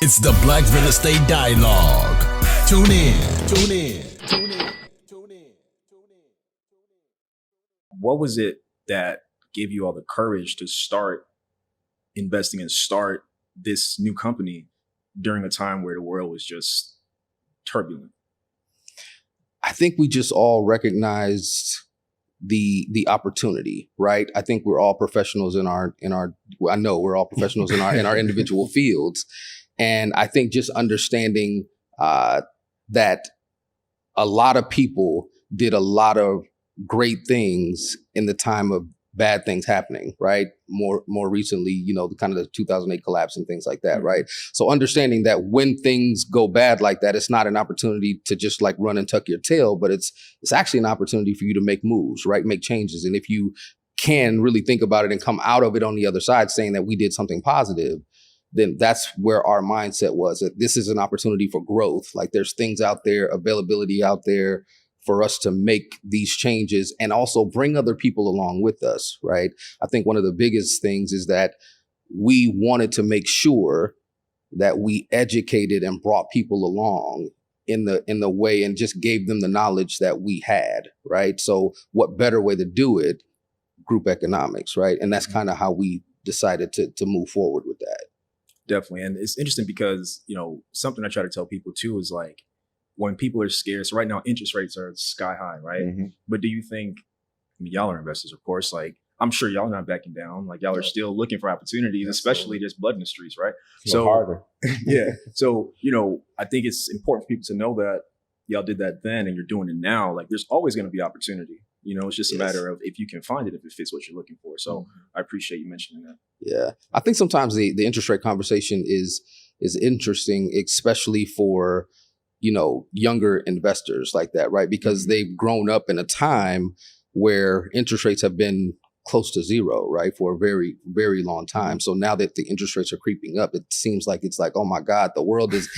It's the Black Real Estate Dialogue. Tune in. Tune in. Tune in. Tune in. What was it that gave you all the courage to start investing and start this new company during a time where the world was just turbulent? I think we just all recognized the opportunity, right? I think we're all professionals I know we're all professionals in our individual fields. And I think just understanding that a lot of people did a lot of great things in the time of bad things happening, right? More recently, the kind of the 2008 collapse and things like that, right? So understanding that when things go bad like that, it's not an opportunity to just like run and tuck your tail, but it's actually an opportunity for you to make moves, right? Make changes. And if you can really think about it and come out of it on the other side saying that we did something positive, then that's where our mindset was, that this is an opportunity for growth. Like there's things out there, availability out there for us to make these changes and also bring other people along with us, right? I think one of the biggest things is that we wanted to make sure that we educated and brought people along in the way and just gave them the knowledge that we had, right? So what better way to do it? Group economics, right? And that's kind of how we decided to move forward with that. Definitely. And it's interesting because, something I try to tell people too is like, when people are scared, so right now interest rates are sky high, right? Mm-hmm. But do you think, y'all are investors, of course, like I'm sure y'all are not backing down, like y'all are still looking for opportunities, especially there's blood in the streets, right? So harder. Yeah. So, I think it's important for people to know that y'all did that then and you're doing it now. Like there's always going to be opportunity. It's just a matter of if you can find it, if it fits what you're looking for. So I appreciate you mentioning that. Yeah. I think sometimes the interest rate conversation is interesting, especially for younger investors like that, right? Because they've grown up in a time where interest rates have been close to zero, right? For a very, very long time. So now that the interest rates are creeping up, it seems like it's like, oh my God, the world is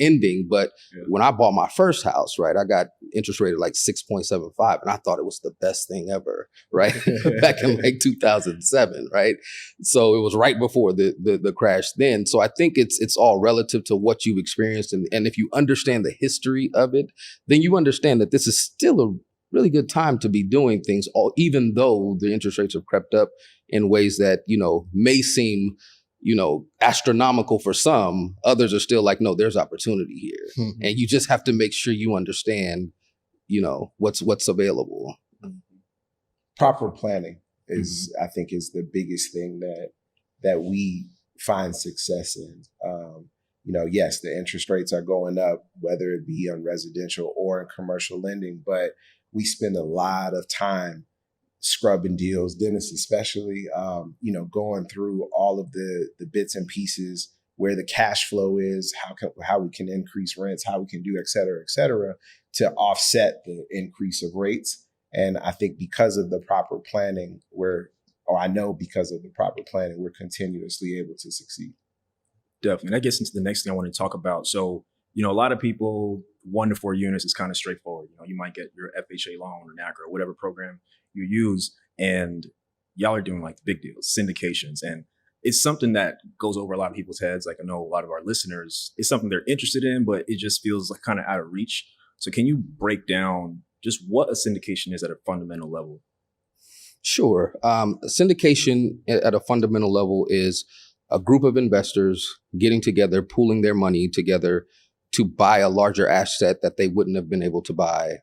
ending. But when I bought my first house, right, I got interest rate at like 6.75 and I thought it was the best thing ever, right? Back in like 2007, right? So it was right before the crash then. So I think it's all relative to what you've experienced. And if you understand the history of it, then you understand that this is still a really good time to be doing things, even though the interest rates have crept up in ways that, may seem, astronomical for some. Others are still like, no, there's opportunity here. Mm-hmm. And you just have to make sure you understand, what's available. Proper planning is, I think, is the biggest thing that we find success in. Yes, the interest rates are going up, whether it be on residential or in commercial lending, but we spend a lot of time scrubbing deals, Dennis especially, going through all of the bits and pieces, where the cash flow is, how we can increase rents, how we can do et cetera, to offset the increase of rates. And I think because of the proper planning, we're continuously able to succeed. Definitely. And that gets into the next thing I want to talk about. So, a lot of people, 1 to 4 units is kind of straightforward. You might get your FHA loan or NACRA or whatever program you use, and y'all are doing like the big deals, syndications. And it's something that goes over a lot of people's heads. Like I know a lot of our listeners, it's something they're interested in, but it just feels like kind of out of reach. So can you break down just what a syndication is at a fundamental level? Sure. Syndication at a fundamental level is a group of investors getting together, pooling their money together to buy a larger asset that they wouldn't have been able to buy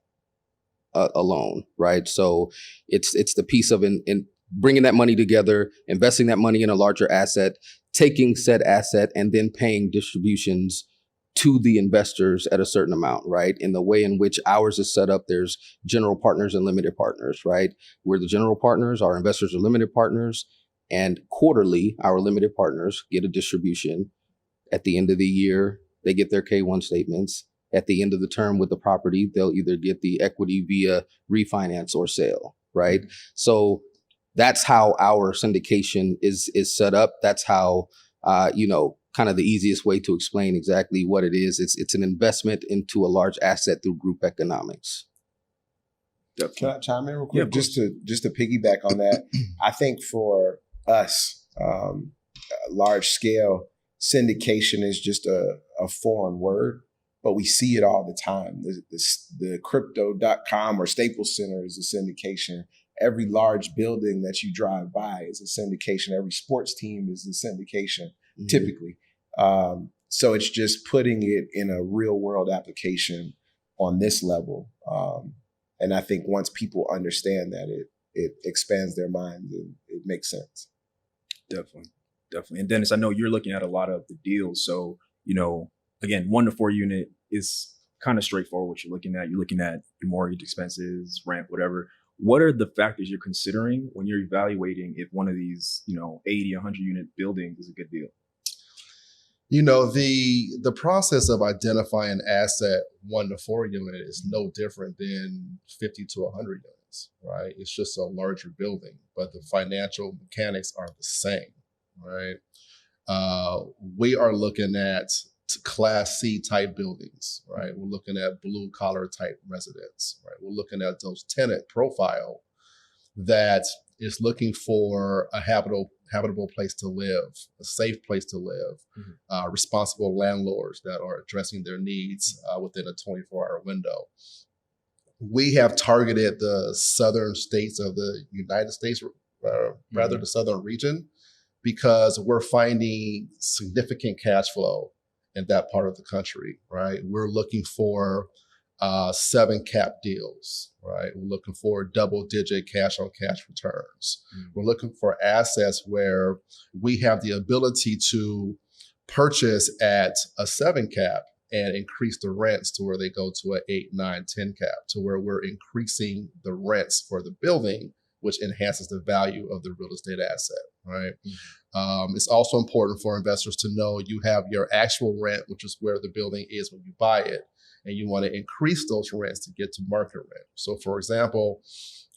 alone, right? So it's the piece of in bringing that money together, investing that money in a larger asset, taking said asset, and then paying distributions to the investors at a certain amount, right? In the way in which ours is set up, there's general partners and limited partners, right? We're the general partners, our investors are limited partners, and quarterly, our limited partners get a distribution. At the end of the year, they get their K-1 statements. At the end of the term with the property, they'll either get the equity via refinance or sale, right? So that's how our syndication is set up. That's how, kind of the easiest way to explain exactly what it is. It's an investment into a large asset through group economics. Can I chime in real quick? Yeah, just to piggyback on that, I think for us, large scale, syndication is just a foreign word, but we see it all the time. The crypto.com or Staples Center is a syndication. Every large building that you drive by is a syndication. Every sports team is a syndication, typically. So it's just putting it in a real world application on this level. And I think once people understand that, it expands their minds and it makes sense. Definitely. And Dennis, I know you're looking at a lot of the deals. So, again, 1 to 4 unit is kind of straightforward what you're looking at. You're looking at your mortgage expenses, rent, whatever. What are the factors you're considering when you're evaluating if one of these, 80, 100 unit buildings is a good deal? The process of identifying an asset 1 to 4 unit is no different than 50 to 100 units, right? It's just a larger building, but the financial mechanics are the same, right? We are looking at Class C type buildings, right? We're looking at blue collar type residents, right? We're looking at those tenant profile that is looking for a habitable place to live, a safe place to live, responsible landlords that are addressing their needs within a 24-hour window. We have targeted the southern states of the United States, rather the southern region, because we're finding significant cash flow in that part of the country, right? We're looking for 7 cap deals, right? We're looking for double-digit cash-on-cash returns. We're looking for assets where we have the ability to purchase at a 7 cap and increase the rents to where they go to an 8, 9, 10 cap, to where we're increasing the rents for the building, which enhances the value of the real estate asset, right? It's also important for investors to know you have your actual rent, which is where the building is when you buy it, and you want to increase those rents to get to market rent. So for example,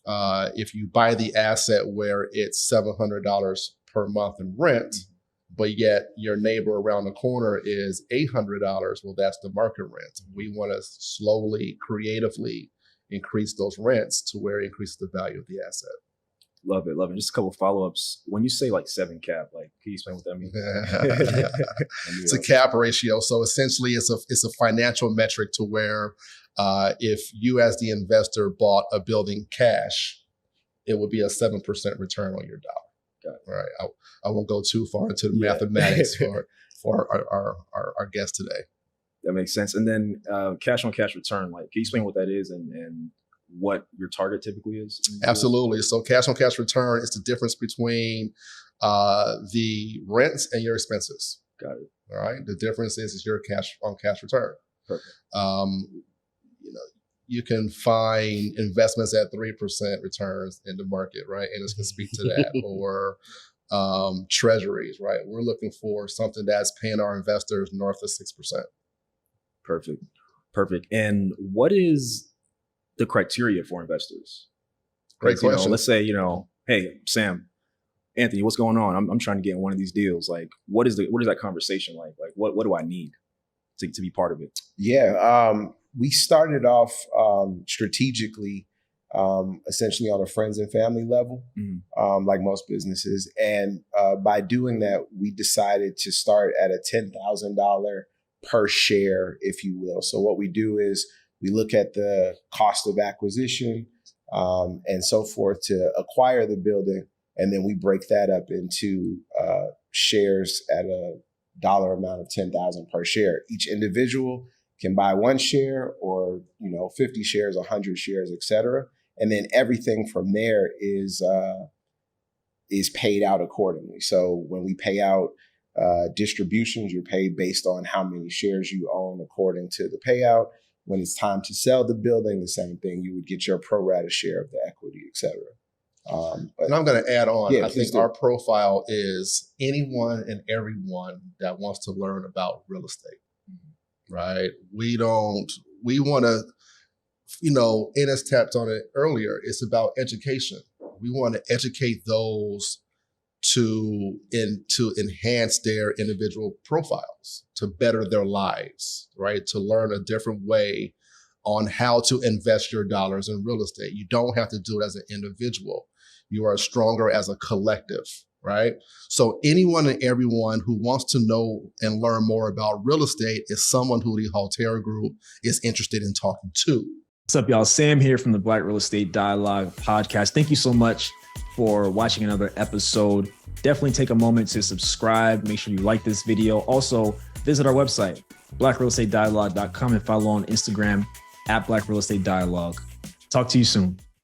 if you buy the asset where it's $700 per month in rent, but yet your neighbor around the corner is $800, well, that's the market rent. We want to slowly, creatively increase those rents to where it increases the value of the asset. Love it. Just a couple of follow-ups. When you say like 7 cap, can you explain what that means? It's a cap ratio. So essentially it's a financial metric to where if you as the investor bought a building cash, it would be a 7% return on your dollar. Got it. Right. I won't go too far into the mathematics for our guest today. That makes sense. And then cash on cash return, can you explain what that is and what your target typically is? Absolutely. So cash on cash return is the difference between the rents and your expenses. Got it. All right. The difference is your cash on cash return. Perfect. You can find investments at 3% returns in the market, right? And it can speak to that. Or treasuries, right? We're looking for something that's paying our investors north of 6%. Perfect. And what is the criteria for investors? Great question. Let's say, hey, Sam, Anthony, what's going on? I'm trying to get in one of these deals. What is that conversation like? What do I need to be part of it? Yeah. We started off strategically, essentially on a friends and family level, like most businesses. And by doing that, we decided to start at a $10,000 per share, if you will. So what we do is we look at the cost of acquisition and so forth to acquire the building. And then we break that up into shares at a dollar amount of $10,000 per share. Each individual can buy 1 share or, 50 shares, 100 shares, et cetera. And then everything from there is paid out accordingly. So when we pay out distributions, you're paid based on how many shares you own according to the payout. When it's time to sell the building, the same thing. You would get your pro rata share of the equity, et cetera. And I'm going to add on, Yeah, I think our profile is anyone and everyone that wants to learn about real estate, right? We want to, Enes tapped on it earlier, it's about education. We want to educate those to enhance their individual profiles, to better their lives, right? To learn a different way on how to invest your dollars in real estate. You don't have to do it as an individual. You are stronger as a collective, right? So anyone and everyone who wants to know and learn more about real estate is someone who the Halterra Group is interested in talking to. What's up, y'all? Sam here from the Black Real Estate Dialogue podcast. Thank you so much for watching another episode. Definitely take a moment to subscribe. Make sure you like this video. Also, visit our website, blackrealestatedialogue.com, and follow on Instagram @Black Real Estate Dialogue. Talk to you soon.